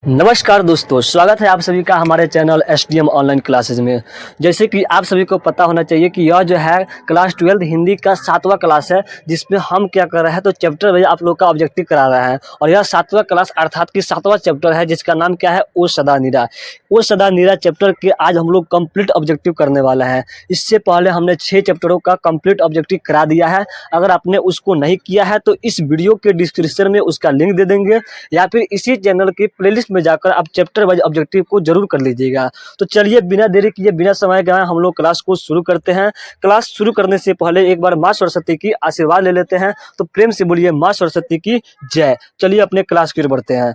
नमस्कार दोस्तों, स्वागत है आप सभी का हमारे चैनल एसडीएम ऑनलाइन क्लासेज में। जैसे कि आप सभी को पता होना चाहिए कि यह जो है क्लास 12 हिंदी का 7वां क्लास है, जिसमें हम क्या कर रहे हैं तो चैप्टर वाइज आप लोग का ऑब्जेक्टिव करा रहे हैं। और यह 7वां क्लास अर्थात कि 7वां चैप्टर है, जिसका नाम क्या है, ओ सदा निरा। ओ सदा निरा चैप्टर के आज हम लोग कंप्लीट ऑब्जेक्टिव करने वाले हैं। इससे पहले हमने 6 चैप्टरों का कंप्लीट ऑब्जेक्टिव करा दिया है। अगर आपने उसको नहीं किया है तो इस वीडियो के डिस्क्रिप्शन में उसका लिंक दे देंगे, या फिर इसी चैनल की प्लेलिस्ट में जाकर आप चैप्टर वाइज ऑब्जेक्टिव को जरूर कर लीजिएगा। तो चलिए बिना देरी किए, बिना समय गवाए हम लोग क्लास को शुरू करते हैं। क्लास शुरू करने से पहले एक बार माँ सरस्वती की आशीर्वाद ले लेते हैं। तो प्रेम से बोलिए माँ सरस्वती की जय। चलिए अपने क्लास की ओर बढ़ते हैं।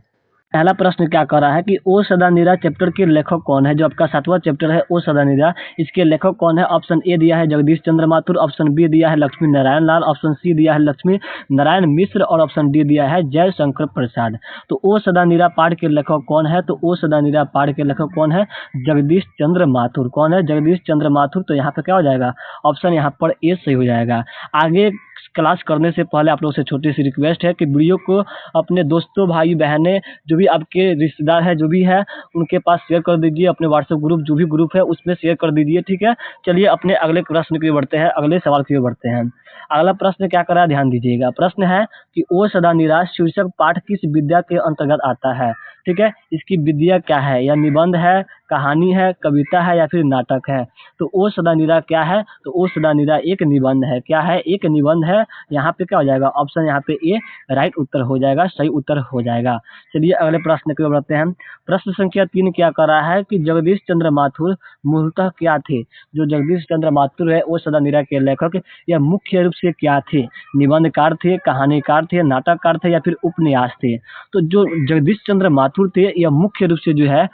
पहला प्रश्न क्या कर रहा है कि ओ सदा निरा चैप्टर के लेखक कौन है। जो आपका 7वां चैप्टर है ओ सदा निरा, इसके लेखक कौन है। ऑप्शन ए दिया है जगदीश चंद्र माथुर, ऑप्शन बी दिया है लक्ष्मी नारायण लाल, ऑप्शन सी दिया है लक्ष्मी नारायण मिश्र और ऑप्शन डी दिया है जय शंकर प्रसाद। तो ओ सदा निरा पाठ के लेखक कौन है। तो ओ सदा निरा पाठ के लेखक कौन है, जगदीश चंद्र माथुर। कौन है, जगदीश चंद्र माथुर। तो यहाँ पे क्या हो जाएगा, ऑप्शन यहाँ पर ए सही हो जाएगा। आगे क्लास करने से पहले आप लोगों से छोटी सी रिक्वेस्ट है कि वीडियो को अपने दोस्तों भाई बहनें जो भी आपके रिश्तेदार है जो भी है उनके पास शेयर कर दीजिए। अपने व्हाट्सएप ग्रुप जो भी ग्रुप है उसमें शेयर कर दीजिए, ठीक है। चलिए अपने अगले प्रश्न की ओर बढ़ते हैं, अगले सवाल की ओर बढ़ते हैं। अगला प्रश्न क्या कर रहा है, ध्यान दीजिएगा। प्रश्न है कि ओ सदा निराश शीर्षक पाठ किस विद्या के अंतर्गत आता है। ठीक है, इसकी विद्या क्या है, या निबंध है, कहानी है, कविता है या फिर नाटक है। तो ओ सदा निरा क्या है, तो ओ सदा निरा एक निबंध है। क्या है, एक निबंध है। यहाँ पे क्या हो जाएगा, ऑप्शन यहाँ पे ए राइट उत्तर हो जाएगा, सही उत्तर हो जाएगा। चलिए अगले प्रश्न की ओर बढ़ते हैं। प्रश्न संख्या 3 क्या कर रहा है कि जगदीश चंद्र माथुर मूलतः क्या थे। जो जगदीश चंद्र माथुर है ओ सदा निरा के लेखक, यह मुख्य रूप से क्या थे। निबंधकार थे, कहानीकार थे, नाटककार थे या फिर उपन्यास थे। तो जो जगदीश चंद्र माथुर थे यह मुख्य रूप से जो है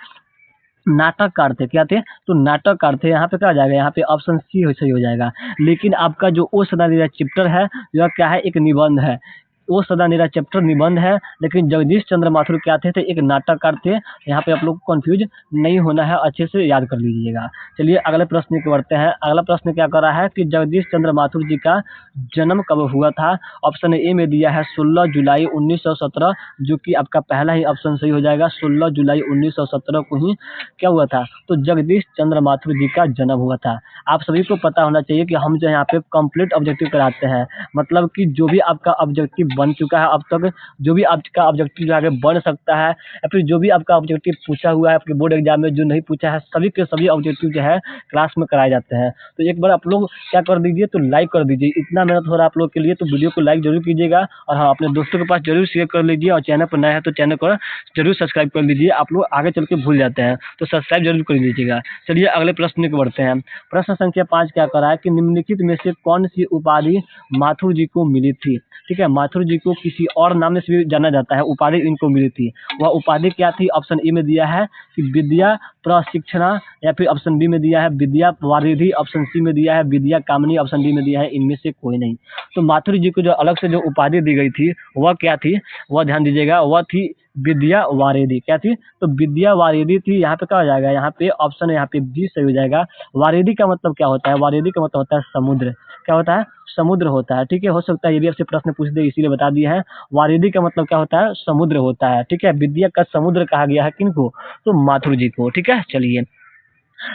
नाटककार थे। क्या थे, तो नाटककार थे। यहाँ पे क्या आ जाएगा, यहाँ पे ऑप्शन सी सही हो जाएगा। लेकिन आपका जो ओ सदा निरा चैप्टर है यह क्या है, एक निबंध है। ओ सदा निरा चैप्टर निबंध है, लेकिन जगदीश चंद्र माथुर क्या थे, एक नाटककार थे। यहाँ पे आप लोग को कंफ्यूज नहीं होना है, अच्छे से याद कर लीजिएगा। चलिए अगले प्रश्न की बढ़ते हैं। अगला प्रश्न क्या कर रहा है कि जगदीश चंद्र माथुर जी का जन्म कब हुआ था। ऑप्शन ए में दिया है 16 जुलाई 1917, जो कि आपका पहला ही ऑप्शन सही हो जाएगा। 16 जुलाई 1917 को ही क्या हुआ था, तो जगदीश चंद्र माथुर जी का जन्म हुआ था। आप सभी को पता होना चाहिए कि हम जो यहाँ पे कंप्लीट ऑब्जेक्टिव कराते हैं, मतलब कि जो भी आपका ऑब्जेक्टिव बन चुका है अब तक, जो भी आपका ऑब्जेक्टिव जो आगे बन सकता है, या फिर जो भी आपका ऑब्जेक्टिव पूछा हुआ है आपके बोर्ड एग्जाम में जो नहीं पूछा है, सभी के सभी ऑब्जेक्टिव जो है क्लास में कराए जाते हैं। तो एक बार आप लोग क्या कर दीजिए, तो लाइक कर दीजिए। इतना मेहनत हो रहा है आप लोग के लिए, तो वीडियो को लाइक जरूर कीजिएगा। और हाँ, अपने दोस्तों के पास जरूर शेयर कर लीजिए। और चैनल पर नया है तो चैनल को जरूर सब्सक्राइब कर लीजिए। आप लोग आगे चल के भूल जाते हैं, तो सब्सक्राइब जरूर कर लीजिएगा। चलिए अगले प्रश्न की बढ़ते हैं। प्रश्न संख्या 5 क्या कर रहा है कि निम्नलिखित में से कौन सी उपाधि माथुर जी को मिली थी। ठीक है, माथुर जी को किसी और नाम से भी जाना जाता है, उपाधि इनको मिली थी। वह उपाधि क्या थी, ऑप्शन ए में दिया है कि विद्या प्रशिक्षणा, या फिर ऑप्शन बी में दिया है विद्या वारिधि, ऑप्शन सी में दिया है विद्या कामनी, ऑप्शन डी में दिया है इनमें से कोई नहीं। तो माथुर जी को जो अलग से जो उपाधि दी गई थी वह क्या थी, वह ध्यान दीजिएगा, वह थी विद्या वारिधि। क्या थी, तो विद्या वारिधि थी। यहाँ पे क्या हो जाएगा, यहाँ पे ऑप्शन यहाँ पे बी सही हो जाएगा। वारिधि का मतलब क्या होता है, वारिधि का मतलब होता है समुद्र। क्या होता है, समुद्र होता है। ठीक है, हो सकता है ये भी आपसे प्रश्न पूछ दे, इसीलिए बता दिया है। वारिधि का मतलब क्या होता है, समुद्र होता है। ठीक है, विद्या का समुद्र कहा गया है किनको, तो माथुर जी को। ठीक है, चलिए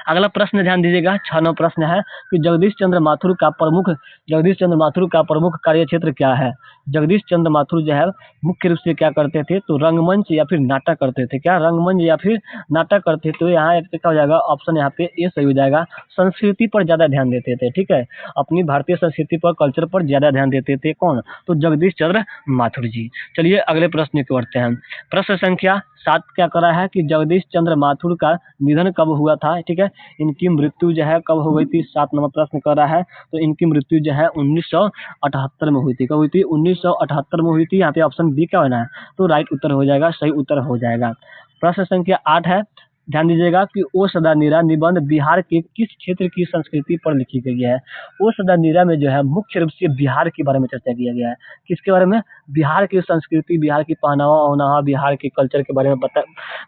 अगला प्रश्न ध्यान दीजिएगा। 6 नंबर प्रश्न है कि जगदीश चंद्र माथुर का प्रमुख कार्य क्षेत्र क्या है। जगदीश चंद्र माथुर जो है मुख्य रूप से क्या करते थे, तो रंगमंच या फिर नाटक करते थे। क्या, रंगमंच या फिर नाटक करते थे। तो यहाँ एक क्या हो जाएगा, ऑप्शन यहाँ पे ए सही हो जाएगा। संस्कृति पर ज्यादा ध्यान देते थे। ठीक है, अपनी भारतीय संस्कृति पर, कल्चर पर ज्यादा ध्यान देते थे। कौन, तो जगदीश चंद्र माथुर जी। चलिए अगले प्रश्न की ओर बढ़ते हैं। प्रश्न संख्या 7 क्या कर रहा है कि जगदीश चंद्र माथुर का निधन कब हुआ था। ठीक है, इनकी मृत्यु जो है कब हो गई थी, 7 नंबर प्रश्न कर रहा है। तो इनकी मृत्यु जो है 1978 में हुई थी। कब हुई थी, 1978 में हुई थी। यहाँ पे ऑप्शन बी क्या होना है, तो राइट उत्तर हो जाएगा, सही उत्तर हो जाएगा। प्रश्न संख्या 8 है, ध्यान दीजिएगा कि ओ सदा नीरा निबंध बिहार के किस क्षेत्र की संस्कृति पर लिखी गई है। ओ सदा नीरा में जो है मुख्य रूप से बिहार के बारे में चर्चा किया गया है। किसके बारे में, बिहार की संस्कृति, बिहार की पहनावा ओहनावा, बिहार के कल्चर के बारे में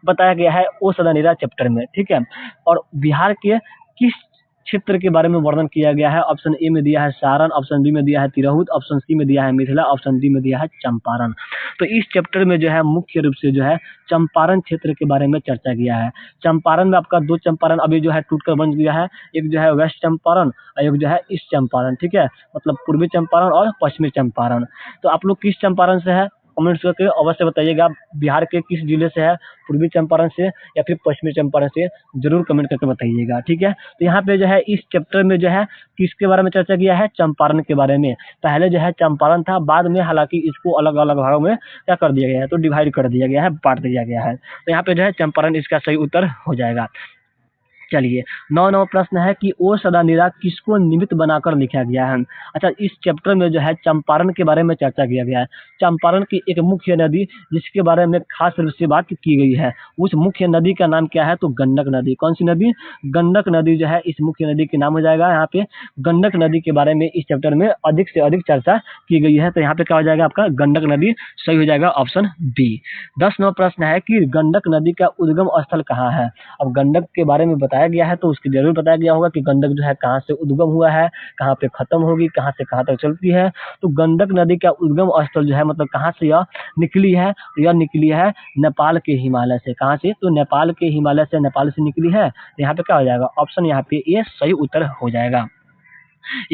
बताया गया है ओ सदा नीरा चैप्टर में। ठीक है, और बिहार के किस क्षेत्र के बारे में वर्णन किया गया है। ऑप्शन ए में दिया है सारण, ऑप्शन बी में दिया है तिरहुत, ऑप्शन सी में दिया है मिथिला, ऑप्शन डी में दिया है चंपारण। तो इस चैप्टर में जो है मुख्य रूप से जो है चंपारण क्षेत्र के बारे में चर्चा किया है। चंपारण में आपका 2 चंपारण अभी जो है टूटकर बन गया है, एक जो है वेस्ट चंपारण और एक जो है ईस्ट चंपारण, ठीक है, मतलब पूर्वी चंपारण और पश्चिमी चंपारण। तो आप लोग किस चंपारण से है कमेंट्स करके अवश्य बताइएगा। बिहार के किस जिले से है, पूर्वी चंपारण से या फिर पश्चिमी चंपारण से, जरूर कमेंट करके बताइएगा, ठीक है। तो यहाँ पे जो है इस चैप्टर में जो है किसके बारे में चर्चा किया है, चंपारण के बारे में। पहले जो है चंपारण था, बाद में हालांकि इसको अलग अलग भागों में क्या कर दिया गया है, तो डिवाइड कर दिया गया है, बांट दिया गया है। तो यहाँ पे जो है चंपारण इसका सही उत्तर हो जाएगा। चलिए 9 प्रश्न है कि ओ सदानीरा किसको निमित्त बनाकर लिखा गया है। अच्छा, इस चैप्टर में जो है चंपारण के बारे में चर्चा किया गया है। चंपारण की एक मुख्य नदी जिसके बारे में खास रूप से बात की गई है, उस मुख्य नदी का नाम क्या है, तो गंडक नदी। कौन सी नदी, गंडक नदी जो है इस मुख्य नदी के नाम हो जाएगा। यहाँ पे गंडक नदी के बारे में इस चैप्टर में अधिक से अधिक चर्चा की गई है, तो यहाँ पे क्या हो जाएगा आपका गंडक नदी सही हो जाएगा, ऑप्शन बी। 10 प्रश्न है कि गंडक नदी का उद्गम स्थल कहाँ है। अब गंडक के बारे में बताया गया है तो उसके जरूर बताया गया होगा कि गंडक जो है कहाँ से उद्गम हुआ है, कहाँ पे खत्म होगी, कहाँ से कहाँ तक चलती है। तो गंडक नदी का उद्गम स्थल जो है मतलब कहाँ से यह निकली है, तो यह निकली है नेपाल के हिमालय से। कहाँ से, तो नेपाल के हिमालय से, नेपाल से निकली है। तो यहाँ पे क्या हो जाएगा, ऑप्शन यहाँ पे ये सही उत्तर हो जाएगा।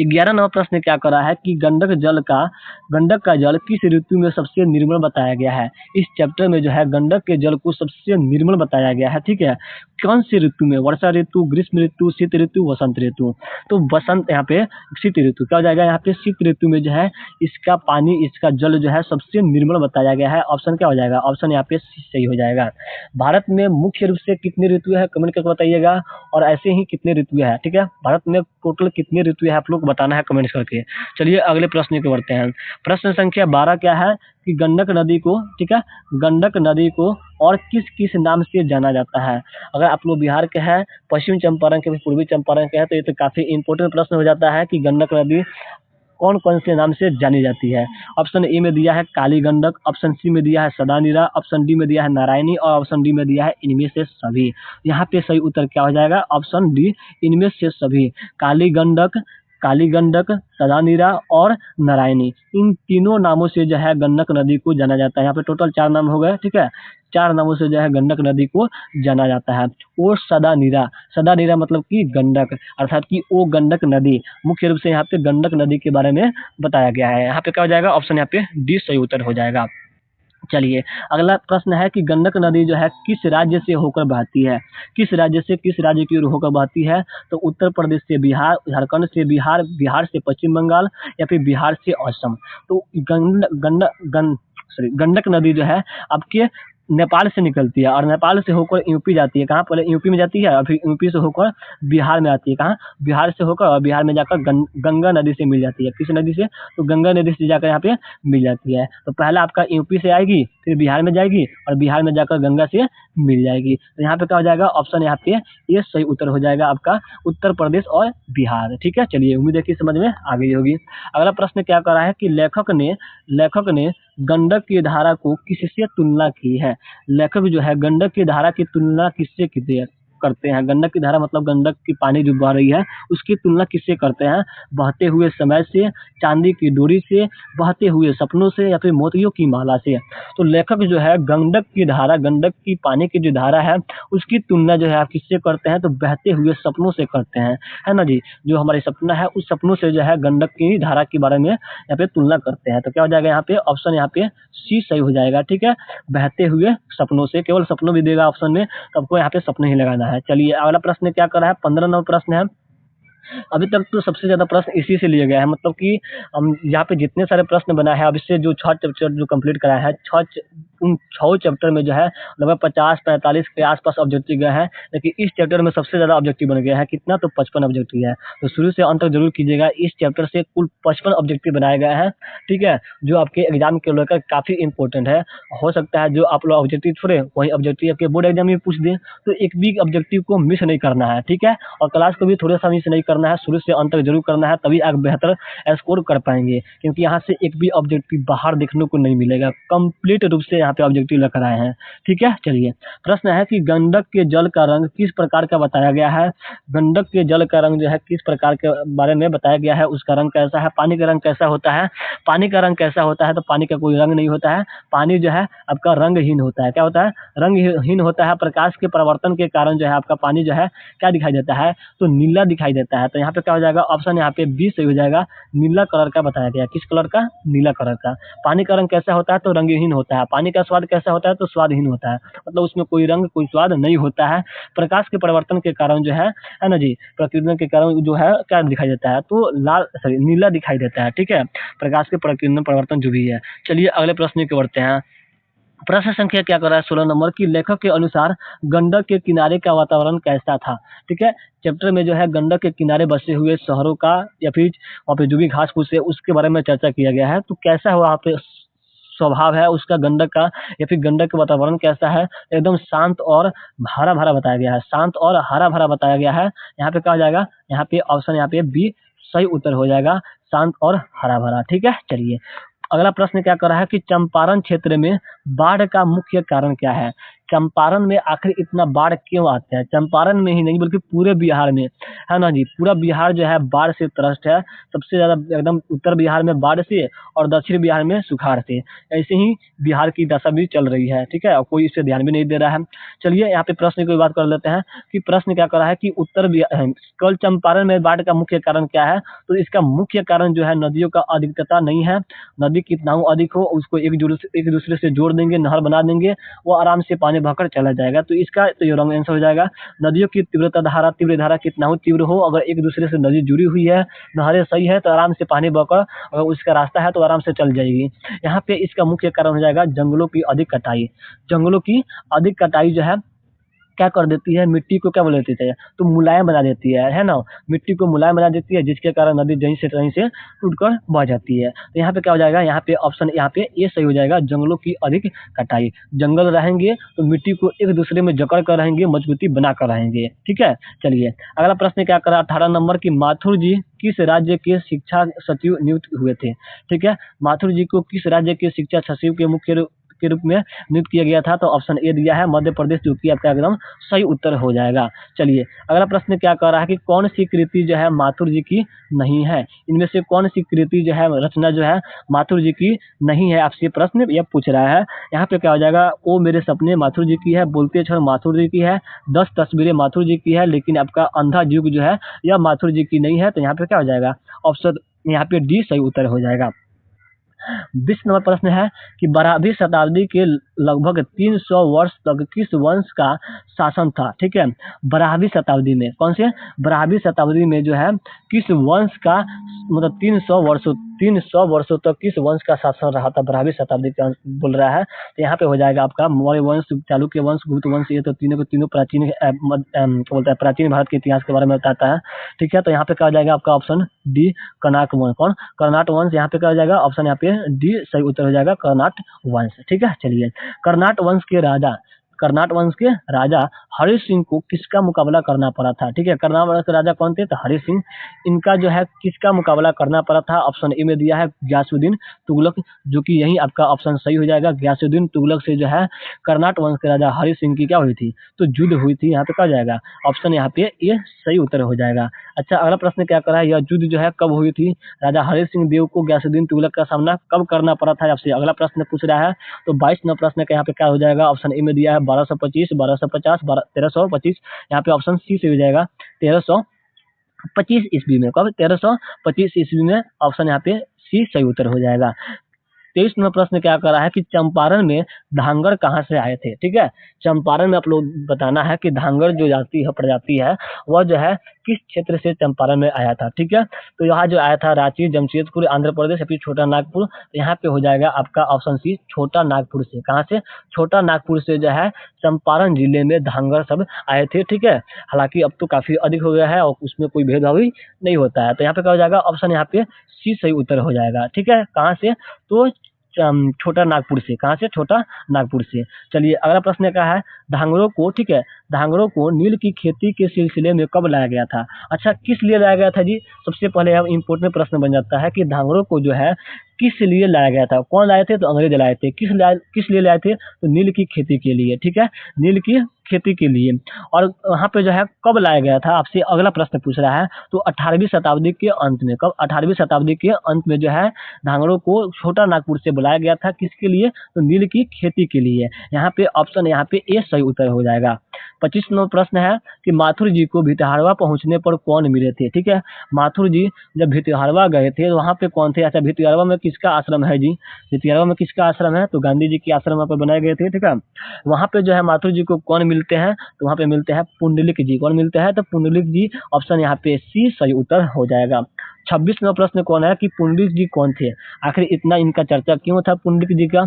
11 प्रश्न क्या करा है कि गंडक का जल किस ऋतु में सबसे निर्मल बताया गया है। इस चैप्टर में जो है गंडक के जल को सबसे निर्मल बताया गया है, ठीक है। कौन सी ऋतु में, वर्षा ऋतु, ग्रीष्म ऋतु, शीत ऋतु, वसंत ऋतु। तो वसंत यहाँ पे शीत ऋतु क्या हो जाएगा, यहाँ पे शीत ऋतु में जो है इसका पानी, इसका जल जो है सबसे निर्मल बताया गया है। ऑप्शन क्या हो जाएगा, ऑप्शन यहाँ पे सही हो जाएगा। भारत में मुख्य रूप से कितनी ऋतु है, कमेंट करके बताइएगा। और ऐसे ही कितने ऋतु है, ठीक है, भारत में टोटल कितनी ऋतु है आप लोग बताना है कमेंट्स करके। चलिए अगले प्रश्न की बढ़ते हैं। प्रश्न संख्या 12 क्या है कि गंडक नदी को, ठीक है, गंडक नदी को और किस किस नाम से जाना जाता है। अगर आप लोग बिहार के हैं, पश्चिमी चंपारण के, पूर्वी चंपारण के हैं, तो ये तो काफी इंपॉर्टेंट प्रश्न हो जाता है कि गंडक नदी कौन कौन से नाम से जानी जाती है। ऑप्शन ए में दिया है काली गंडक, ऑप्शन सी में दिया है सदानीरा, ऑप्शन डी में दिया है नारायणी और ऑप्शन डी में दिया है इनमें से सभी। यहाँ पे सही उत्तर क्या हो जाएगा, ऑप्शन डी, इनमें से सभी। काली गंडक, सदानीरा और नारायणी, इन तीनों नामों से जो है गंडक नदी को जाना जाता है। यहाँ पे टोटल 4 नाम हो गए, ठीक है, 4 नामों से जो है गंडक नदी को जाना जाता है। ओ सदानीरा मतलब कि गंडक, अर्थात कि ओ गंडक नदी, मुख्य रूप से यहाँ पे गंडक नदी के बारे में बताया गया है। यहाँ पे क्या हो जाएगा, ऑप्शन यहाँ पे डी सही उत्तर हो जाएगा। चलिए अगला प्रश्न है कि गंडक नदी जो है किस राज्य से होकर बहती है, किस राज्य की ओर होकर बहती है। तो उत्तर प्रदेश से बिहार, झारखंड से बिहार, बिहार से पश्चिम बंगाल या फिर बिहार से असम। तो गंडक नदी जो है आपके नेपाल से निकलती है और नेपाल से होकर यूपी जाती है। कहाँ, पहले यूपी में जाती है और फिर यूपी से होकर बिहार में आती है। कहाँ, बिहार से होकर और बिहार में जाकर गंगा नदी से मिल जाती है। किस नदी से, तो गंगा नदी से जाकर यहाँ पे मिल जाती है। तो पहला आपका यूपी से आएगी, फिर बिहार में जाएगी और बिहार में जाकर गंगा से मिल जाएगी। तो यहाँ पे क्या हो जाएगा, ऑप्शन यहाँ पे ये सही उत्तर हो जाएगा आपका, उत्तर प्रदेश और बिहार, ठीक है। चलिए उम्मीद है कि समझ में आ गई होगी। अगला प्रश्न क्या कर रहा है कि लेखक ने गंडक की धारा को किससे तुलना की है। लेखक जो है गंडक की धारा की तुलना किससे की करते हैं। गंडक की धारा मतलब गंडक की पानी जो बह रही है उसकी तुलना किससे करते हैं, बहते हुए समय से, चांदी की डोरी से, बहते हुए सपनों से या फिर मोतियों की माला से। तो लेखक जो है गंडक की धारा, गंडक की पानी की जो धारा है उसकी तुलना जो है आप किससे करते हैं, तो बहते हुए सपनों से करते हैं, है ना जी। जो हमारे सपना है उस सपनों से जो है गंडक की धारा के बारे में यहाँ पे तुलना करते हैं। तो क्या हो जाएगा यहाँ पे, ऑप्शन यहाँ पे सी सही हो जाएगा, ठीक है, बहते हुए सपनों से। केवल सपनों भी देगा ऑप्शन में, तो आपको यहाँ पे सपने ही लगाना है। चलिए अगला प्रश्न क्या कर रहा है, 15 प्रश्न है। अभी तक तो सबसे ज्यादा प्रश्न इसी से लिए गए हैं, मतलब कि हम यहाँ पे जितने सारे प्रश्न बनाए हैं अब इससे जो 6 चैप्टर जो कंप्लीट कराया है, उन 6 चैप्टर में जो है लगभग 50-45 के आसपास ऑब्जेक्टिव गए हैं। लेकिन इस चैप्टर में सबसे ज्यादा ऑब्जेक्टिव बन गया है, कितना, तो 55 ऑब्जेक्टिव है। तो शुरू से अंत तक जरूर कीजिएगा। इस चैप्टर से कुल 55 ऑब्जेक्टिव बनाए गए हैं, ठीक है, जो आपके एग्जाम के लेकर काफी इंपॉर्टेंट है। हो सकता है जो आप लोग ऑब्जेक्टिव छोड़े वही ऑब्जेक्टिव आपके बोर्ड एग्जाम में पूछ दें, तो एक भी ऑब्जेक्टिव को मिस नहीं करना है, ठीक है। और क्लास को भी थोड़ा सा मिस नहीं करना करना है, शुरू से अंत तक जरूर करना है, तभी आप बेहतर स्कोर कर पाएंगे, क्योंकि यहाँ से एक भी ऑब्जेक्टिव बाहर देखने को नहीं मिलेगा, कंप्लीट रूप से यहाँ पे ऑब्जेक्टिव लेकर आए हैं। ठीक है, चलिए प्रश्न है कि गंडक के जल का रंग किस प्रकार का बताया गया है। गंडक के जल का रंग जो है किस प्रकार के बारे में बताया गया है, उसका रंग कैसा है। पानी का रंग कैसा होता है, पानी का रंग कैसा होता है, तो पानी का कोई रंग नहीं होता है, पानी जो है आपका रंगहीन होता है। क्या होता है, रंगहीन होता है। प्रकाश के परिवर्तन के कारण जो है आपका पानी जो है क्या दिखाई देता है, तो नीला दिखाई देता है। तो यहाँ पे क्या हो जाएगा, ऑप्शन यहाँ पे बी सही हो जाएगा, नीला कलर का बताया गया। किस कलर का, नीला कलर का। पानी का रंग कैसा होता है, तो रंगहीन होता है। पानी का स्वाद कैसा होता है, तो स्वादहीन होता है, मतलब उसमें कोई रंग कोई स्वाद नहीं होता है। प्रकाश के परिवर्तन के कारण जो है ना जी, प्रकीर्णन के कारण जो है क्या दिखाई देता है, तो लाल सॉरी नीला दिखाई देता है। ठीक है, प्रकाश के प्रकीर्णन परिवर्तन जो भी है। चलिए अगले प्रश्न की बढ़ते हैं। प्रश्न संख्या क्या कर रहा है, 16 नंबर की, लेखक के अनुसार गंडक के किनारे का वातावरण कैसा था। ठीक है, चैप्टर में जो है गंडक के किनारे बसे हुए शहरों का या फिर वहाँ पे जो भी घास फूस है उसके बारे में चर्चा किया गया है। तो कैसा है वहाँ पे स्वभाव है उसका गंडक का, या फिर गंडक का वातावरण कैसा है, एकदम शांत और हरा भरा बताया गया है, शांत और हरा भरा बताया गया है। यहाँ पे क्या हो जाएगा, यहाँ पे ऑप्शन यहाँ पे बी सही उत्तर हो जाएगा, शांत और हरा भरा। ठीक है, चलिए अगला प्रश्न क्या कर रहा है कि चंपारण क्षेत्र में बाढ़ का मुख्य कारण क्या है। चंपारण में आखिर इतना बाढ़ क्यों आते हैं, चंपारण में ही नहीं बल्कि पूरे बिहार में, है ना जी। पूरा बिहार जो है बाढ़ से त्रस्त है, सबसे ज्यादा एकदम उत्तर बिहार में बाढ़ से और दक्षिण बिहार में सुखाड़ से। ऐसे ही बिहार की दशा भी चल रही है। ठीक है, और कोई इसे ध्यान भी नहीं दे रहा है। चलिए यहाँ पे प्रश्न की बात कर लेते हैं कि प्रश्न क्या कर रहा है कि उत्तर बिहार कल चंपारण में बाढ़ का मुख्य कारण क्या है। तो इसका मुख्य कारण जो है नदियों का अधिकता नहीं है। नदी कितना अधिक हो उसको एक दूसरे से जोड़ देंगे, नहर बना देंगे, वो आराम से पानी बहकर चला जाएगा। तो इसका तो ये रॉन्ग आंसर हो जाएगा। नदियों की तीव्र धारा कितना हो तीव्र हो, अगर एक दूसरे से नदी जुड़ी हुई है, नहरें सही है, तो आराम से पानी बहकर अगर उसका रास्ता है तो आराम से चल जाएगी। यहाँ पे इसका मुख्य कारण हो जाएगा जंगलों की अधिक कटाई। जंगलों की अधिक कटाई जो है क्या कर देती है, मिट्टी को क्या बोल देती है, तो मुलायम बना देती है ना, मिट्टी को मुलायम बना देती है, जिसके कारण नदी कहीं से टूटकर बह जाती है। तो यहाँ पे क्या हो जाएगा, यहाँ पे ऑप्शन यहाँ पे ए सही हो जाएगा, जंगलों की अधिक कटाई। जंगल रहेंगे तो मिट्टी को एक दूसरे में जकड़ कर रहेंगे, मजबूती बना कर रहेंगे। ठीक है, चलिए अगला प्रश्न क्या करा, 18 नंबर की, माथुर जी किस राज्य के शिक्षा सचिव नियुक्त हुए थे। ठीक है, माथुर जी को किस राज्य के शिक्षा सचिव के मुख्य के रूप में नियुक्त किया गया था, तो ऑप्शन ए दिया है मध्य प्रदेश, जो कि आपका एकदम सही उत्तर हो जाएगा। चलिए अगला प्रश्न क्या कर रहा है कि कौन सी कृति जो है माथुर जी की नहीं है, इनमें से कौन सी कृति जो है रचना जो है माथुर जी की नहीं है, आपसे प्रश्न यह पूछ रहा है। यहाँ पे क्या हो जाएगा, ओ मेरे सपने माथुर जी की है, बोलते क्षण माथुर जी की है, 10 तस्वीरें माथुर जी की है, लेकिन आपका अंधा युग जो है यह माथुर जी की नहीं है। तो यहाँ पे क्या हो जाएगा, ऑप्शन यहाँ पे डी सही उत्तर हो जाएगा। 20 नंबर प्रश्न है कि 12वीं शताब्दी के लगभग 300 वर्ष तक किस वंश का शासन था। ठीक है, 12वीं शताब्दी में, कौन से 12वीं शताब्दी में जो है किस वंश का, मतलब 300 वर्षों तक किस वंश का शासन रहा था, 12वीं शताब्दी का बोल रहा है। तो यहाँ पे हो जाएगा आपका मौर्य वंश, चालुक्य वंश, गुप्त वंश। ये तो तीनों के तीनों प्राचीन बोलता है प्राचीन भारत के इतिहास के बारे में बताता है। ठीक है, तो यहाँ पे क्या हो जाएगा आपका ऑप्शन डी, कर्नाट वंश। कौन, कर्नाट वंश। यहाँ पे क्या हो जाएगा, ऑप्शन यहाँ पे डी सही उत्तर हो जाएगा, कर्नाट वंश। ठीक है, चलिए कर्नाट वंश के राजा, कर्नाट वंश के राजा हरि सिंह को किसका मुकाबला करना पड़ा था। ठीक है, कर्नाट वंश के राजा कौन थे, तो हरि सिंह। इनका जो है किसका मुकाबला करना पड़ा था, ऑप्शन ए में दिया है गयासुद्दीन तुगलक, जो कि यही आपका ऑप्शन सही हो जाएगा। गयासुद्दीन तुगलक से जो है कर्नाट वंश के राजा हरि सिंह की क्या हुई थी, तो युद्ध हुई थी। यहाँ पे क्या हो जाएगा, ऑप्शन यहाँ पे ये सही उत्तर हो जाएगा। अच्छा, अगला प्रश्न क्या कर रहा है, यह युद्ध जो है कब हुई थी, राजा हरि सिंह देव को गयासुद्दीन तुगलक का सामना कब करना पड़ा था, आपसे अगला प्रश्न पूछ रहा है। तो 22 नंबर प्रश्न का यहाँ पे क्या हो जाएगा, ऑप्शन ए में दिया है 1225, 1250, 1325। यहाँ पे ऑप्शन सी से हो जाएगा 1325 ईस्वी में। कब, 1325 ईस्वी में, ऑप्शन यहाँ पे सी सही उत्तर हो जाएगा। 23 नंबर प्रश्न क्या कर रहा है कि चंपारण में धांगड़ कहाँ से आए थे। ठीक है, चंपारण में आप लोग बताना है कि धांगड़ जो जाति है, प्रजाति है, वह जो है किस क्षेत्र से चंपारण में आया था। ठीक है, तो यहाँ जो आया था रांची, जमशेदपुर, आंध्र प्रदेश, या फिर छोटा नागपुर। तो यहाँ पे हो जाएगा आपका ऑप्शन सी, छोटा नागपुर से। कहाँ से, छोटा नागपुर से जो है चंपारण जिले में धांगड़ सब आए थे। ठीक है, हालांकि अब तो काफी अधिक हो गया है और उसमें कोई भेदभाव ही नहीं होता है। तो यहाँ पे क्या हो जाएगा, ऑप्शन यहाँ पे सी सही उत्तर हो जाएगा। ठीक है, कहाँ से, तो छोटा नागपुर से। कहाँ से? छोटा नागपुर से। चलिए अगला प्रश्न क्या है, धांगड़ों को, ठीक है, धांगड़ों को नील की खेती के सिलसिले में कब लाया गया था? अच्छा, किस लिए लाया गया था जी? सबसे पहले अब इम्पोर्टेंट प्रश्न बन जाता है कि धांगड़ों को जो है किस लिए लाया गया था? कौन लाए थे? तो अंग्रेज लाए थे। किस लिए लाए थे? तो नील की खेती के लिए, ठीक है, नील की खेती के लिए। और वहाँ पे जो है कब लाया गया था, आपसे अगला प्रश्न पूछ रहा है। तो 18वीं शताब्दी के अंत में। कब? 18वीं शताब्दी के अंत में जो है धांगड़ों को छोटा नागपुर से बुलाया गया था। किसके लिए? तो नील की खेती के लिए। यहाँ पे ऑप्शन यहाँ पे ए सही उत्तर हो जाएगा। 25 नंबर प्रश्न है कि माथुर जी को भितहारवा पहुंचने पर कौन मिले थे? ठीक है, माथुर जी जब भितहारवा गए थे तो वहाँ पे कौन थे? अच्छा, भितहारवा में किसका आश्रम है जी? भितहारवा में किसका आश्रम है? तो गांधी जी के आश्रम वहाँ पे बनाए गए थे, ठीक है। वहाँ पे जो है माथुर जी को कौन मिलते हैं? तो वहाँ पे मिलते हैं पुंडलिक जी। कौन मिलते हैं? तो पुंडलिक जी। ऑप्शन यहाँ पे सी सही उत्तर हो जाएगा। 26 नंबर प्रश्न कौन है कि पुंडलिक जी कौन थे? आखिर इतना इनका चर्चा क्यों था पुंडलिक जी का?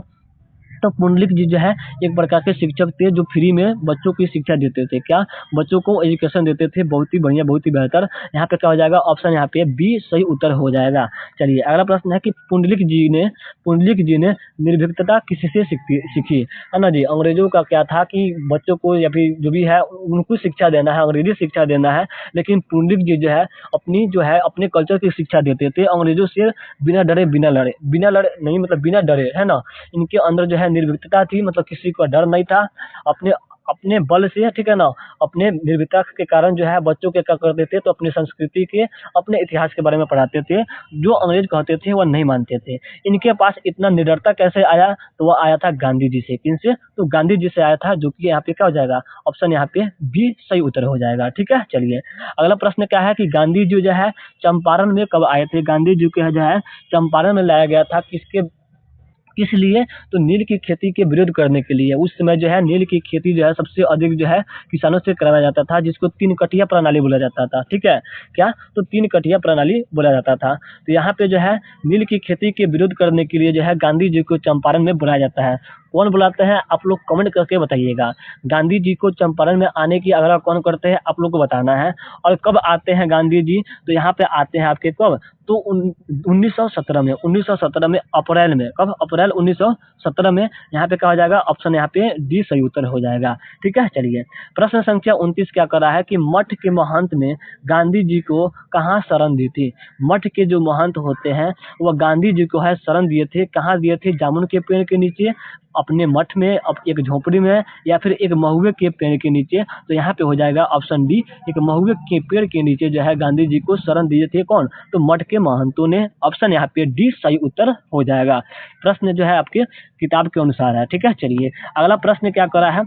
तो पुंडलिक जी जो है एक प्रकार के शिक्षक थे जो फ्री में बच्चों की शिक्षा देते थे। क्या? बच्चों को एजुकेशन देते थे, बहुत ही बढ़िया, बहुत ही बेहतर। यहाँ पे क्या हो जाएगा? ऑप्शन यहाँ पे बी सही उत्तर हो जाएगा। चलिए अगला प्रश्न है कि पुंडलिक जी ने निर्भीकता किससे सीखी? है ना जी, अंग्रेजों का क्या था कि बच्चों को या फिर जो भी है उनको शिक्षा देना है, अंग्रेजी शिक्षा देना है। लेकिन पुंडलिक जी जो है अपने कल्चर की शिक्षा देते थे अंग्रेजों से बिना डरे, बिना लड़े नहीं, मतलब बिना डरे, है ना। इनके अंदर जो है निर्भीकता थी, मतलब किसी को डर नहीं था। अपने अपने बल से, ठीक है ना, अपने निर्भीकता के कारण जो है बच्चों के क्या करते थे, तो अपनी संस्कृति के, अपने इतिहास के बारे में पढ़ाते थे। जो अंग्रेज कहते थे वह नहीं मानते थे। इनके पास इतना निडरता कैसे आया? तो वह आया था गांधी जी से। किनसे? तो गांधी जी से आया था, जो कि यहाँ पे क्या हो जाएगा? ऑप्शन यहाँ पे बी सही उत्तर हो जाएगा, ठीक है। चलिए अगला प्रश्न क्या है कि गांधी जी जो है चंपारण में कब आए थे? गांधी जी के जो है चंपारण में लाया गया था। किस लिए? तो नील की खेती के विरोध करने के लिए। उस समय जो है नील की खेती जो है सबसे अधिक जो है किसानों से कराया जाता था, जिसको 3 कटिया प्रणाली बोला जाता था, ठीक है। क्या? तो 3 कटिया प्रणाली बोला जाता था। तो यहाँ पे जो है नील की खेती के विरोध करने के लिए जो है गांधी जी को चंपारण में बुलाया जाता है। कौन बुलाते हैं? आप लोग कमेंट करके बताइएगा। गांधी जी को चंपारण में आने की आग्रह कौन करते हैं? आप लोग को बताना है। और कब आते हैं गांधी जी? तो यहाँ पे आते हैं आपके कब? तो 1917 में अप्रैल में। कब? अप्रैल 1917 में। यहाँ पे क्या हो जाएगा? ऑप्शन यहाँ पे डी सही उत्तर हो जाएगा, ठीक है। चलिए प्रश्न संख्या 29 क्या कर रहा है कि मठ के महंत ने गांधी जी को कहाँ शरण दी थी? मठ के जो महंत होते हैं वह गांधी जी को है शरण दिए थे। कहाँ दिए थे? जामुन के पेड़ के नीचे, अपने मठ में, एक झोपड़ी में, या फिर एक महुए के पेड़ के नीचे। तो यहाँ पे हो जाएगा ऑप्शन डी, एक महुए के पेड़ के नीचे जो है गांधी जी को शरण दिए थे। कौन? तो मठ के महंतों ने। ऑप्शन यहाँ पे डी सही उत्तर हो जाएगा। प्रश्न जो है आपके किताब के अनुसार है, ठीक है। चलिए अगला प्रश्न क्या करा है?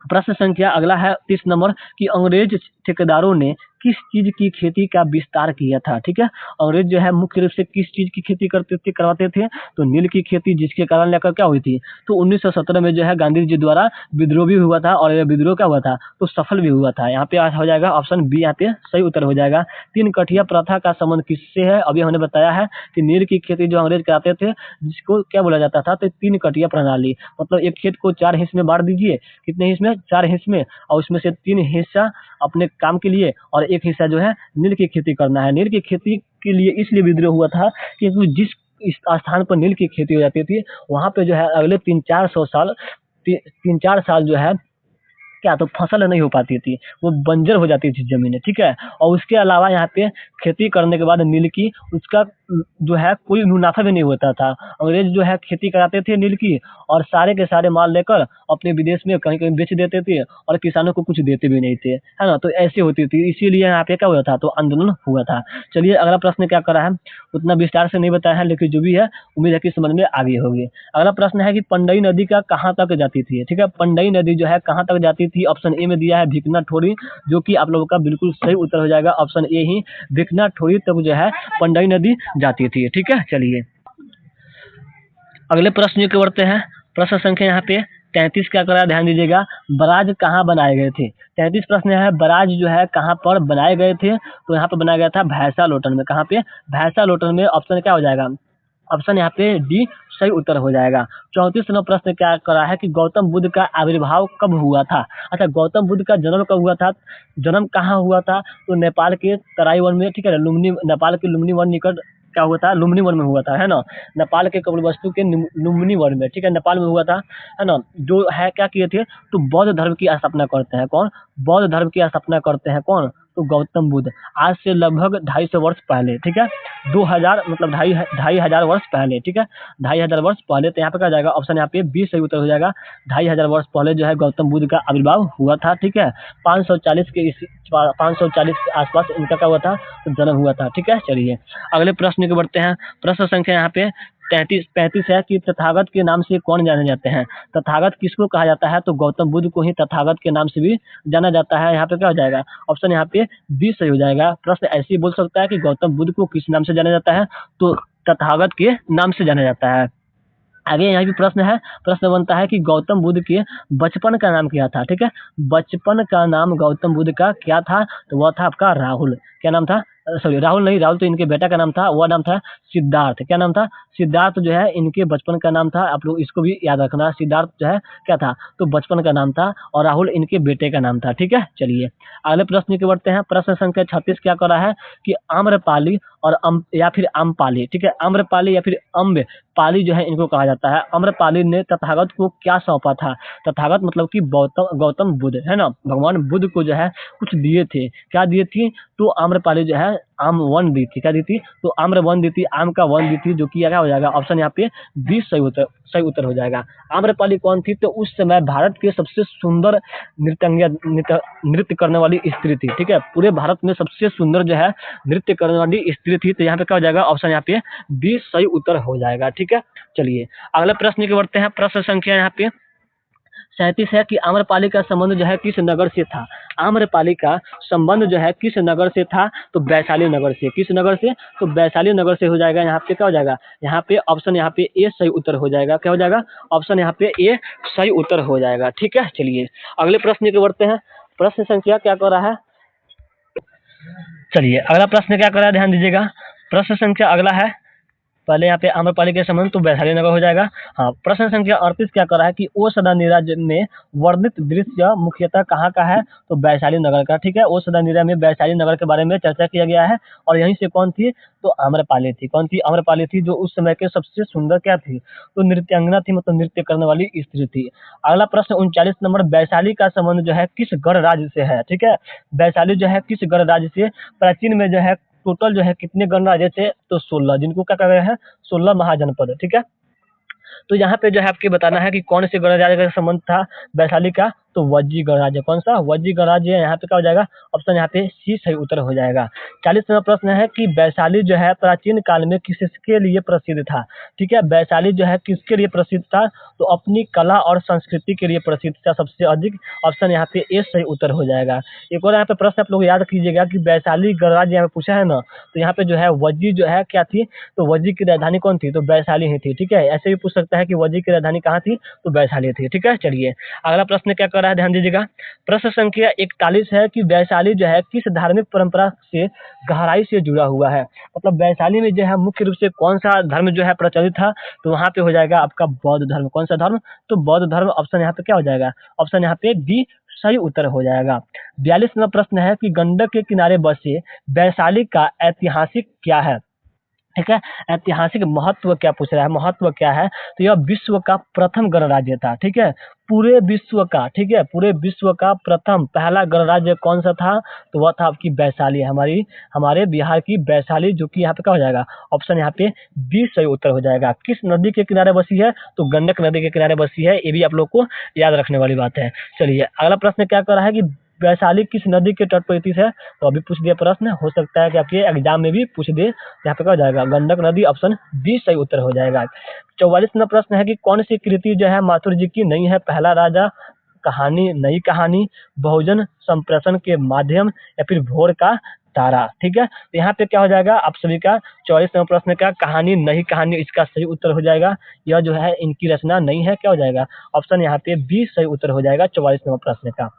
प्रश्न संख्या अगला है 30 नंबर कि अंग्रेज ठेकेदारों ने किस चीज की खेती का विस्तार किया था? ठीक है, अंग्रेज जो है मुख्य रूप से किस चीज की खेती करवाते थे? तो नील की खेती, जिसके कारण लेकर क्या हुई थी? तो 1917 में जो है गांधी जी द्वारा विद्रोह भी हुआ था, और विद्रोह क्या हुआ था? तो सफल भी हुआ था। यहाँ पे हो जाएगा ऑप्शन बी, यहाँ पे सही उत्तर हो जाएगा। 3 कठिया प्रथा का संबंध किससे है? अभी हमने बताया है कि नील की खेती जो अंग्रेज कराते थे, जिसको क्या बोला जाता था? तो 3 कठिया प्रणाली, मतलब एक खेत को 4 हिस्से में बांट दीजिए। कितने हिस्से में? 4 हिस्से में। और उसमें से 3 हिस्सा अपने काम के लिए और एक हिस्सा जो है नील की खेती करना है। नील की खेती के लिए इसलिए विद्रोह हुआ था क्योंकि जिस इस स्थान पर नील की खेती हो जाती थी, वहां पे जो है अगले 3-4 साल जो है क्या, तो फसल नहीं हो पाती थी, वो बंजर हो जाती थी जमीनें, ठीक है। और उसके अलावा यहाँ पे खेती करने के बाद नील की, उसका जो है कोई मुनाफा भी नहीं होता था। अंग्रेज जो है खेती कराते थे नील की, और सारे के सारे माल लेकर अपने विदेश में कहीं कहीं बेच देते थे, और किसानों को कुछ देते भी नहीं थे, है ना। तो ऐसी होती थी, इसीलिए यहाँ पे क्या हुआ था? तो आंदोलन हुआ था। चलिए अगला प्रश्न क्या करा है, उतना विस्तार से नहीं बताया है, लेकिन जो भी है उम्मीद है कि समझ में आ गई होगी। अगला प्रश्न है कि पंडई नदी का कहाँ तक जाती थी? ठीक है, पंडई नदी जो है कहाँ तक जाती थी? ऑप्शन ए में दिया है भिकना ठोरी, जो कि आप लोगों का बिल्कुल सही उत्तर हो जाएगा। ऑप्शन ए ही, भिकना ठोरी तक जो है पंडई नदी जाती थी, ठीक है। चलिए अगले प्रश्न की बढ़ते हैं। प्रश्न संख्या यहाँ पे 33 क्या करा, ध्यान दीजिएगा। बराज कहाँ बनाए गए थे? 33 प्रश्न है, बराज जो है कहाँ पर बनाए गए थे? तो यहाँ पे बनाया गया था भैंसा लोटन में। कहाँ पे? भैंसा लोटन में। ऑप्शन क्या हो जाएगा? ऑप्शन यहाँ पे डी सही उत्तर हो जाएगा। 34 नंबर प्रश्न क्या करा है कि गौतम बुद्ध का आविर्भाव कब हुआ था? अच्छा, गौतम बुद्ध का जन्म कब हुआ था? जन्म कहाँ हुआ था? तो नेपाल के तराई वन में, ठीक है, नेपाल के लुम्बिनी वन निकट क्या हुआ था, लुम्बिनी वन में हुआ था, है ना। नेपाल के कपिलवस्तु के लुम्बिनी वन में, ठीक है, नेपाल में हुआ था, है ना। जो है क्या किए थे, तो बौद्ध धर्म की स्थापना करते हैं कौन, बौद्ध धर्म की स्थापना करते हैं कौन, तो गौतम बुद्ध। आज से लगभग 250 वर्ष पहले, ठीक है, 2000 मतलब ढाई हजार वर्ष पहले, ठीक है, 2500 वर्ष पहले। तो यहाँ पे क्या हो जाएगा, ऑप्शन यहाँ पे 20 सही उत्तर हो जाएगा। 2500 वर्ष पहले जो है गौतम बुद्ध का आविर्भाव हुआ था, ठीक है। 540 के आसपास इनका क्या हुआ था, तो जन्म हुआ था, ठीक है। चलिए अगले प्रश्न को बढ़ते हैं। प्रश्न संख्या यहाँ पे 35 है कि तथागत के नाम से कौन जाने जाते हैं। तथागत किसको कहा जाता है, तो गौतम बुद्ध को ही तथागत के नाम से भी जाना जाता है। यहाँ पे क्या हो जाएगा, ऑप्शन यहाँ पे 20 सही हो जाएगा। प्रश्न ऐसे ही बोल सकता है कि गौतम बुद्ध को किस नाम से जाना जाता है, तो तथागत के नाम से जाना जाता है। आगे यहाँ भी प्रश्न है, प्रश्न बनता है कि गौतम बुद्ध के बचपन का नाम क्या था, ठीक है। बचपन का नाम गौतम बुद्ध का क्या था, तो वह था आपका राहुल। क्या नाम था, सॉरी राहुल नहीं, राहुल तो इनके बेटा का नाम था, वह नाम था सिद्धार्थ। क्या नाम था, सिद्धार्थ जो है इनके बचपन का नाम था। आप लोग इसको भी याद रखना, सिद्धार्थ जो है क्या था, तो बचपन का नाम था, और राहुल इनके बेटे का नाम था, ठीक है। चलिए अगले प्रश्न की बढ़ते हैं। प्रश्न संख्या 36 क्या कर रहा है कि आम्रपाली और या फिर अम्रपाली, ठीक है, आम्रपाली या फिर अम्रपाली जो है इनको कहा जाता है। आम्रपाली ने तथागत को क्या सौंपा था, तथागत मतलब कि गौतम बुद्ध, है ना, भगवान बुद्ध को जो है कुछ दिए थे। क्या दिए थी, तो आम्रपाली जो है आम वन दी थी। क्या दी थी, तो आम्र वन दी थी, आम का वन दी थी, जो कि क्या हो जाएगा, ऑप्शन यहाँ पे 20 सही उत्तर हो जाएगा। आम्रपाली कौन थी, तो उस समय भारत के सबसे सुंदर नृत्य करने वाली स्त्री थी, ठीक है। पूरे भारत में सबसे सुंदर जो है नृत्य करने वाली स्त्री थी। तो यहाँ पे क्या हो जाएगा, ऑप्शन यहाँ पे 20 सही उत्तर हो जाएगा, ठीक है। चलिए अगले प्रश्न की बढ़ते हैं। प्रश्न संख्या यहाँ पे 37 है कि आम्रपाली का संबंध जो है किस नगर से था। आम्रपाली का संबंध जो है किस नगर से था, तो वैशाली नगर से। किस नगर से, तो वैशाली नगर से हो जाएगा। यहाँ पे क्या हो जाएगा, यहाँ पे ऑप्शन यहाँ पे ए सही उत्तर हो जाएगा। क्या हो जाएगा, ऑप्शन यहाँ पे ए सही उत्तर हो जाएगा, ठीक है। चलिए अगले प्रश्न की बढ़ते हैं। प्रश्न संख्या क्या कर रहा है, चलिए अगला प्रश्न क्या कर रहा है, ध्यान दीजिएगा। प्रश्न संख्या अगला है, पहले यहाँ पे आम्रपाली के संबंध तो वैशाली नगर हो जाएगा। हाँ, प्रश्न संख्या 38 क्या कर रहा है कि ओ सदानीरा में वर्णित दृश्य मुख्यतः कहाँ का है, तो वैशाली नगर का, ठीक है। ओ सदानीरा में वैशाली नगर के बारे में चर्चा किया गया है, और यहीं से कौन थी, तो आम्रपाली थी। कौन थी, आम्रपाली थी, जो उस समय के सबसे सुंदर क्या थी, तो नृत्यांगना थी, मतलब नृत्य करने वाली स्त्री थी। अगला प्रश्न 39 नंबर, वैशाली का संबंध जो है किस गढ़ राज्य से है, ठीक है। वैशाली जो है किस गढ़ राज्य से, प्राचीन में जो है टोटल जो है कितने गणराज्य थे, तो 16, जिनको क्या कहा गया है, 16 महाजनपद, ठीक है। तो यहाँ पे जो है आपके बताना है कि कौन से गणराज्य का संबंध था वैशाली का, तो वज्जी गणराज्य। कौन सा, वज्जी गणराज्य। यहाँ पे क्या हो जाएगा, ऑप्शन यहाँ पे सी सही उत्तर हो जाएगा। 40वां प्रश्न है कि वैशाली जो है प्राचीन काल में किसके लिए प्रसिद्ध था, ठीक है। वैशाली जो है किसके लिए प्रसिद्ध था, तो अपनी कला और संस्कृति के लिए प्रसिद्ध था सबसे अधिक। ऑप्शन यहाँ पे ए सही उत्तर हो जाएगा। एक और यहाँ पे प्रश्न आप लोग याद कीजिएगा कि वैशाली गणराज्य यहाँ पे पूछा है ना, तो यहाँ पे जो है वज्जी जो है क्या थी, तो वज्जी की राजधानी कौन थी, तो वैशाली ही थी, ठीक है। ऐसे भी पूछ सकता है कि वज्जी की राजधानी कहाँ थी, तो वैशाली थी, ठीक है। चलिए अगला प्रश्न क्या कर रहा है, ध्यान दीजिएगा। प्रश्न संख्या 41 है कि वैशाली जो है किस धार्मिक परंपरा से गहराई से जुड़ा हुआ है, मतलब वैशाली में जो है मुख्य रूप से कौन सा धर्म जो है प्रचलित था, तो वहाँ पे हो जाएगा आपका बौद्ध धर्म। कौन सा धर्म, तो बौद्ध धर्म। ऑप्शन यहाँ पे क्या हो जाएगा, ऑप्शन यहाँ पे डी सही उत्तर हो जाएगा। 42वां प्रश्न है कि गंडक के किनारे बसे वैशाली का ऐतिहासिक क्या है, ठीक है। ऐतिहासिक महत्व क्या पूछ रहा है, महत्व क्या है, तो यह विश्व का प्रथम गणराज्य था, ठीक है। पूरे विश्व का, ठीक है, पूरे विश्व का प्रथम पहला गणराज्य कौन सा था, तो वह था आपकी वैशाली, हमारे बिहार की वैशाली, जो कि यहाँ पे क्या हो जाएगा, ऑप्शन यहाँ पे बी सही उत्तर हो जाएगा। किस नदी के किनारे बसी है, तो गंडक नदी के किनारे बसी है। ये भी आप लोग को याद रखने वाली बात है। चलिए अगला प्रश्न क्या कर रहा है कि वैशाली किस नदी के तट पर स्थित है, तो अभी पूछ दिया प्रश्न, हो सकता है कि आपके एग्जाम में भी पूछ दे। यहाँ पे क्या हो जाएगा, गंडक नदी, ऑप्शन बी सही उत्तर हो जाएगा। 44वां प्रश्न है कि कौन सी कृति जो है माथुर जी की नहीं है, पहला राजा, कहानी, नई कहानी, बहुजन संप्रेषण के माध्यम, या फिर भोर का तारा, ठीक है। तो यहाँ पे क्या हो जाएगा, आप सभी का 44वां प्रश्न का कहानी, नई कहानी, इसका सही उत्तर हो जाएगा। यह जो है इनकी रचना नहीं है, क्या हो जाएगा, ऑप्शन यहाँ पे बी सही उत्तर हो जाएगा 44वां प्रश्न का।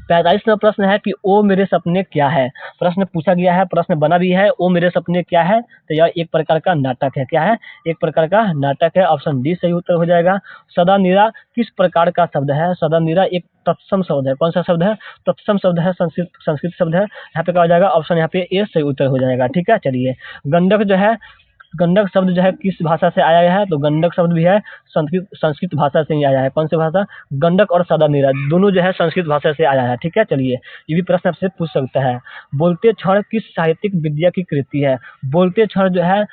45वां प्रश्न है कि ओ मेरे सपने क्या है, प्रश्न पूछा गया है, प्रश्न बना भी है, ओ मेरे सपने क्या है, तो यह एक प्रकार का नाटक है। क्या है? एक प्रकार का नाटक है। ऑप्शन डी सही उत्तर हो जाएगा। सदा निरा किस प्रकार का शब्द है? सदा निरा एक तत्सम शब्द है। कौन सा शब्द है? तत्सम शब्द है, संस्कृत शब्द है। यहाँ पे क्या हो जाएगा? ऑप्शन यहाँ पे ए सही उत्तर हो जाएगा। ठीक है, चलिए। गंडक जो है, गंडक शब्द जो है किस भाषा से आया है? तो गंडक शब्द भी है संस्कृत भाषा से ही आया है। कौन सी भाषा? गंडक और सदा नीरा दोनों जो है संस्कृत भाषा से आया है। ठीक है, चलिए। ये भी प्रश्न आपसे पूछ सकता है। बोलते क्षण किस साहित्यिक विद्या की कृति है? बोलते क्षण जो है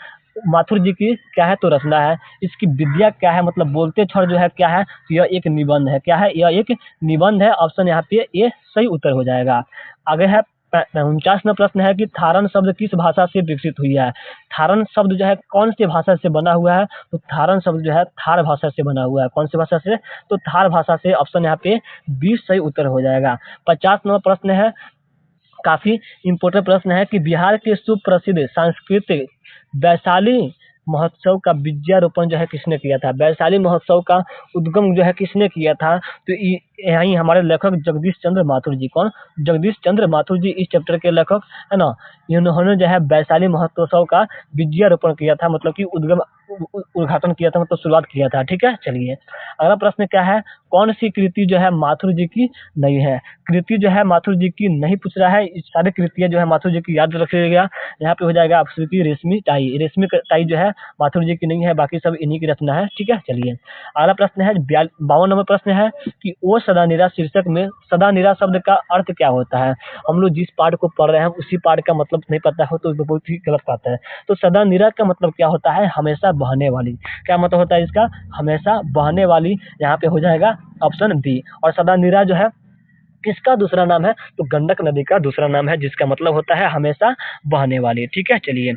माथुर जी की क्या है? तो रचना है। इसकी विद्या क्या है? मतलब बोलते क्षण जो है क्या है? तो यह एक निबंध है। क्या है? यह एक निबंध है। ऑप्शन यहाँ पे ए सही उत्तर हो जाएगा। आगे है 49वां प्रश्न है कि थारन शब्द किस भाषा से विकसित हुई है? थारन शब्द जो है कौन सी भाषा से बना हुआ है? तो थारन शब्द जो है थार भाषा से बना हुआ है। कौन सी भाषा से? तो थार भाषा से। ऑप्शन यहाँ पे 20 सही उत्तर हो जाएगा। 50वां प्रश्न है, काफी इंपोर्टेंट प्रश्न है कि बिहार के सुप्रसिद्ध सांस्कृतिक वैशाली महोत्सव का विद्यारोपण जो है किसने किया था? वैशाली महोत्सव का उद्गम जो है किसने किया था? तो यहीं हमारे लेखक जगदीश चंद्र माथुर जी। कौन? जगदीश चंद्र माथुर जी इस चैप्टर के लेखक है ना। इन्होंने जो है वैशाली महोत्सव का विद्यारोपण किया था, मतलब कि उद्घाटन किया था, मतलब शुरुआत किया था। ठीक है, चलिए। अगला प्रश्न क्या है? कौन सी कृति जो है माथुर जी की नहीं है? कृति जो है माथुर जी की नहीं पूछ रहा है, सारी कृतियां जो है माथुर जी की याद रखिएगा। यहाँ पे हो जाएगा आपसे की रेशमी टाई। रेशमी टाई जो है माथुर जी की नहीं है, बाकी सब इन्हीं की रचना है। ठीक है, चलिए। अगला प्रश्न है 52 नंबर प्रश्न है कि ओ सदा निरा शीर्षक में सदा निरा शब्द का अर्थ क्या होता है? हम लोग जिस पाठ को पढ़ रहे हैं उसी पाठ का मतलब नहीं पता हो तो बहुत ही गलत बात है। तो सदा निरा का मतलब क्या होता है? हमेशा बहने वाली। क्या मतलब होता है इसका? हमेशा बहने वाली। यहाँ पे हो जाएगा ऑप्शन बी। और सदा निरा जो है किसका दूसरा नाम है? तो गंडक नदी का दूसरा नाम है, जिसका मतलब होता है हमेशा बहने वाली। ठीक है, चलिए।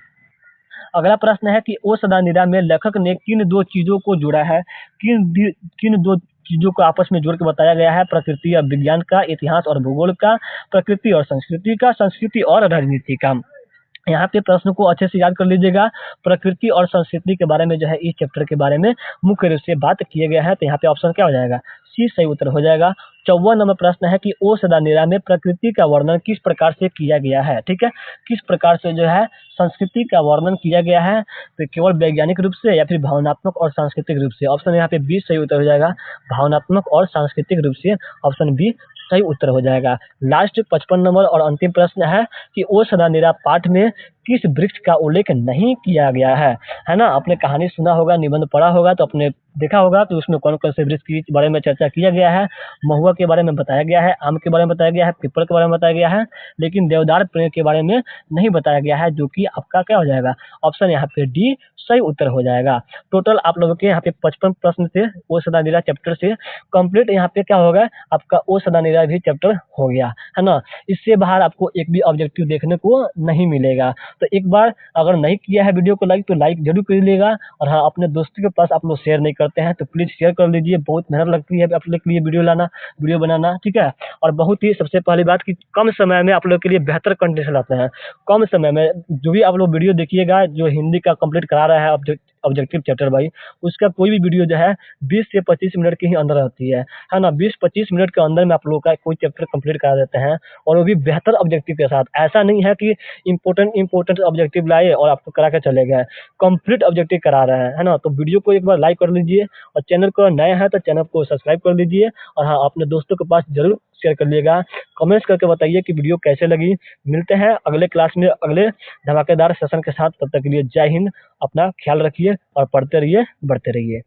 अगला प्रश्न है कि ओ सदा निरा में लेखक ने किन दो चीजों को जोड़ा है? किन दो चीजों को आपस में जोड़ के बताया गया है? प्रकृति और विज्ञान का, इतिहास और भूगोल का, प्रकृति और संस्कृति का, संस्कृति और राजनीति का। यहाँ पे प्रश्न को अच्छे से याद कर लीजिएगा। प्रकृति और संस्कृति के बारे में जो है इस चैप्टर के बारे में मुख्य रूप से बात किया गया है। तो यहाँ पे ऑप्शन क्या हो जाएगा? सी सही उत्तर हो जाएगा। 54 नंबर प्रश्न है कि ओ सदा निरा में प्रकृति का वर्णन किस प्रकार से किया गया है? ठीक है, किस प्रकार से जो है संस्कृति का वर्णन किया गया है? तो केवल वैज्ञानिक रूप से या फिर भावनात्मक और सांस्कृतिक रूप से? ऑप्शन यहाँ पे बी सही उत्तर हो जाएगा। भावनात्मक और सांस्कृतिक रूप से। ऑप्शन बी सही उत्तर हो जाएगा। लास्ट 55 नंबर और अंतिम प्रश्न है कि ओ सदा निरा पाठ में किस वृक्ष का उल्लेख नहीं किया गया है ना। आपने कहानी सुना होगा, निबंध पढ़ा होगा, तो आपने देखा होगा कि उसमें कौन कौन से वृक्ष के बारे में चर्चा किया गया है। महुआ के बारे में बताया गया है, आम के बारे में बताया गया है, पीपल के बारे में बताया गया है, लेकिन देवदार पेड़ के बारे में नहीं बताया गया है, जो कि आपका क्या हो जाएगा? ऑप्शन यहाँ पे डी सही उत्तर हो जाएगा। टोटल आप लोगों के यहाँ पे 55 प्रश्न से ओ सदा निरा चैप्टर से कंप्लीट यहाँ पे क्या होगा? आपका ओ सदा निरा भी चैप्टर हो गया है ना। इससे बाहर आपको एक भी ऑब्जेक्टिव देखने को नहीं मिलेगा। तो एक बार अगर नहीं किया है वीडियो को लाइक, तो लाइक जरूर कर लीजिएगा। और हाँ, अपने दोस्तों के पास आप लोग शेयर नहीं करते हैं तो प्लीज शेयर कर लीजिए। बहुत मेहनत लगती है आप लोग के लिए वीडियो बनाना। ठीक है, और बहुत ही सबसे पहली बात कि कम समय में आप लोग के लिए बेहतर कंटेंट लाते हैं। कम समय में जो भी आप लोग वीडियो देखिएगा, जो हिंदी का कंप्लीट करा रहा है ऑब्जेक्टिव चैप्टर भाई, उसका कोई भी वीडियो जो है 20 से 25 मिनट के ही अंदर रहती है ना। 20-25 मिनट के अंदर में आप लोगों का कोई चैप्टर कंप्लीट करा देते हैं, और वो भी बेहतर ऑब्जेक्टिव के साथ। ऐसा नहीं है कि इंपॉर्टेंट ऑब्जेक्टिव लाए और आपको करा के चले गए, कंप्लीट ऑब्जेक्टिव करा रहे हैं, है ना। तो वीडियो को एक बार लाइक कर लीजिए, और चैनल को नया है तो चैनल को सब्सक्राइब कर लीजिए। और हाँ, अपने दोस्तों के पास जरूर शेयर कर लीजिएगा। कमेंट्स करके बताइए कि वीडियो कैसे लगी। मिलते हैं अगले क्लास में अगले धमाकेदार सेशन के साथ। तब तक के लिए जय हिंद। अपना ख्याल रखिए और पढ़ते रहिए, बढ़ते रहिए।